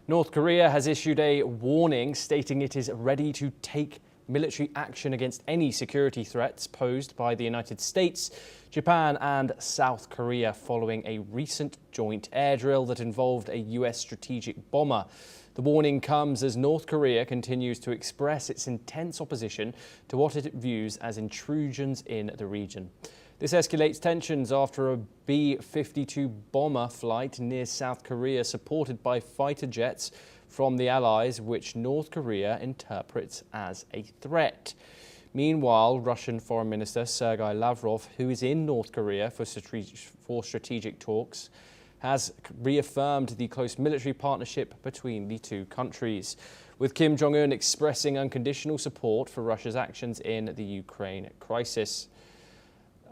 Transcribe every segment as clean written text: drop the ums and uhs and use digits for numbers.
North Korea has issued a warning stating it is ready to take military action against any security threats posed by the United States, Japan and South Korea following a recent joint air drill that involved a US strategic bomber. The warning comes as North Korea continues to express its intense opposition to what it views as intrusions in the region. This escalates tensions after a B-52 bomber flight near South Korea supported by fighter jets from the Allies, which North Korea interprets as a threat. Meanwhile, Russian Foreign Minister Sergei Lavrov, who is in North Korea for strategic talks, has reaffirmed the close military partnership between the two countries, with Kim Jong-un expressing unconditional support for Russia's actions in the Ukraine crisis.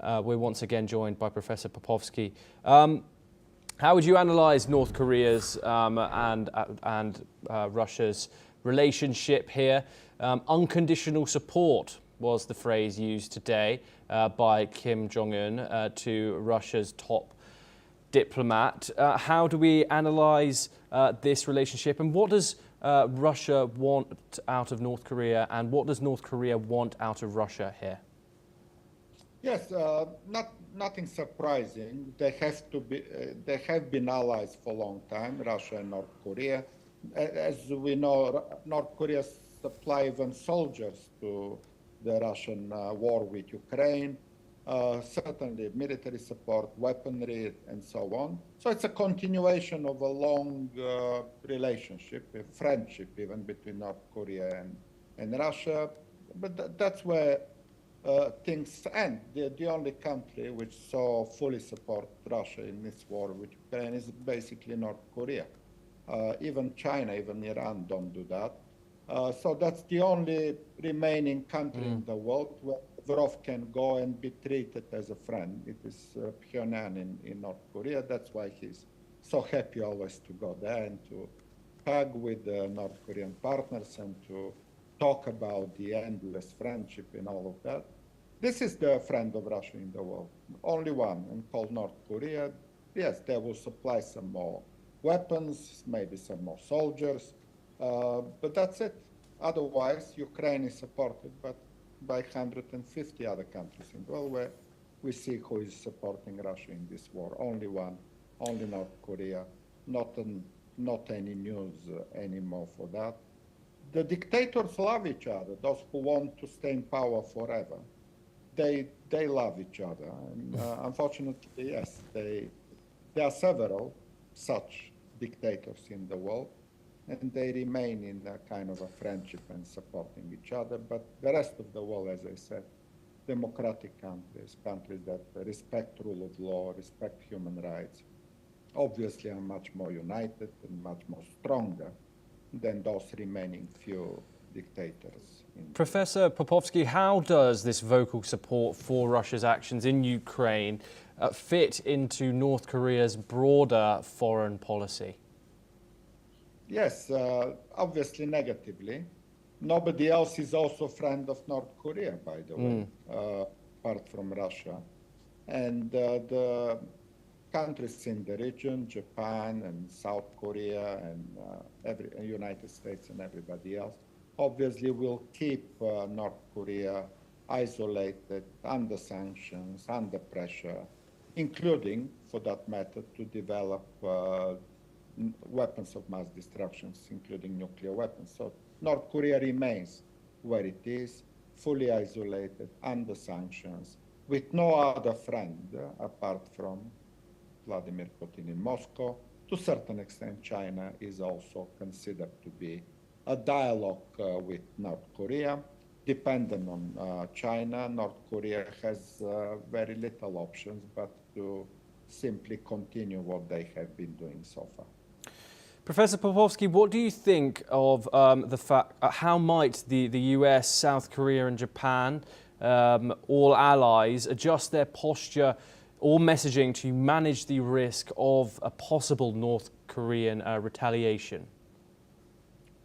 We're once again joined by Professor Popovsky. How would you analyse North Korea's and Russia's relationship here? Unconditional support was the phrase used today by Kim Jong-un to Russia's top diplomat. How do we analyse this relationship, and what does Russia want out of North Korea, and what does North Korea want out of Russia here? Yes, nothing surprising. They have been allies for a long time, Russia and North Korea. As we know, North Korea supply even soldiers to the Russian war with Ukraine. Certainly military support, weaponry, and so on. So it's a continuation of a long relationship, a friendship even between North Korea and Russia. But that's where things end. The only country which so fully support Russia in this war with Ukraine is basically North Korea. Even China, even Iran don't do that. So that's the only remaining country in the world where Lavrov can go and be treated as a friend. It is Pyongyang in North Korea. That's why he's so happy always to go there and to hug with the North Korean partners and to talk about the endless friendship and all of that. This is the friend of Russia in the world, only one, and called North Korea. Yes, they will supply some more weapons, maybe some more soldiers, but that's it. Otherwise, Ukraine is supported by 150 other countries in the world, where we see who is supporting Russia in this war. Only one, only North Korea. Not any news anymore for that. The dictators love each other. Those who want to stay in power forever, they love each other. And unfortunately, yes, there are several such dictators in the world, and they remain in a kind of a friendship and supporting each other. But the rest of the world, as I said, democratic countries, countries that respect rule of law, respect human rights, obviously are much more united and much more stronger than those remaining few dictators. Professor Popovsky, how does this vocal support for Russia's actions in Ukraine fit into North Korea's broader foreign policy? Yes, obviously negatively. Nobody else is also a friend of North Korea, by the way, apart from Russia. And the countries in the region, Japan and South Korea and United States and everybody else, obviously will keep North Korea isolated, under sanctions, under pressure, including, for that matter, to develop weapons of mass destruction, including nuclear weapons. So North Korea remains where it is, fully isolated, under sanctions, with no other friend apart from Vladimir Putin in Moscow. To a certain extent, China is also considered to be a dialogue with North Korea. Dependent on China, North Korea has very little options but to simply continue what they have been doing so far. Professor Popovsky, what do you think of the fact, how might the US, South Korea and Japan, all allies, adjust their posture or messaging to manage the risk of a possible North Korean retaliation?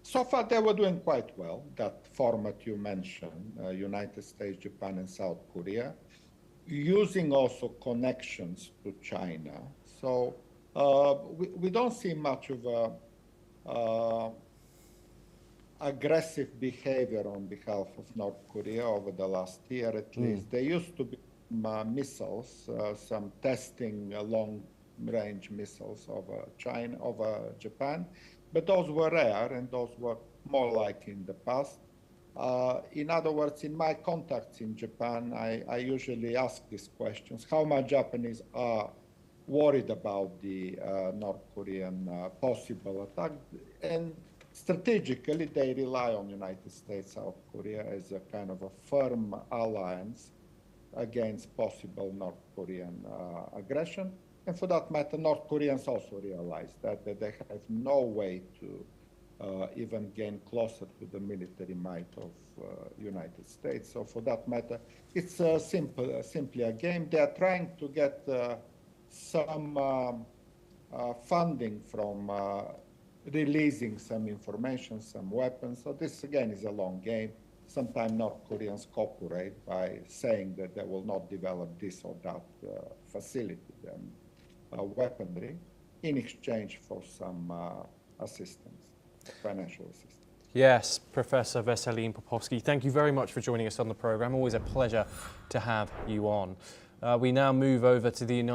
So far, they were doing quite well, that format you mentioned, United States, Japan, and South Korea, using also connections to China. So we don't see much of a aggressive behavior on behalf of North Korea over the last year at least. There used to be missiles, some testing long-range missiles over Japan, but those were rare and those were more like in the past. In other words, in my contacts in Japan, I usually ask these questions: how much Japanese are worried about the North Korean possible attack? And strategically, they rely on United States, South Korea as a kind of a firm alliance against possible North Korean aggression. And for that matter, North Koreans also realize that they have no way to even gain closer to the military might of United States. So for that matter, it's simply a game. They are trying to get some funding from releasing some information, some weapons. So this again is a long game. Sometimes North Koreans cooperate by saying that they will not develop this or that facility, weaponry, in exchange for some assistance, financial assistance. Yes, Professor Veselin Popovsky, thank you very much for joining us on the programme. Always a pleasure to have you on. We now move over to the United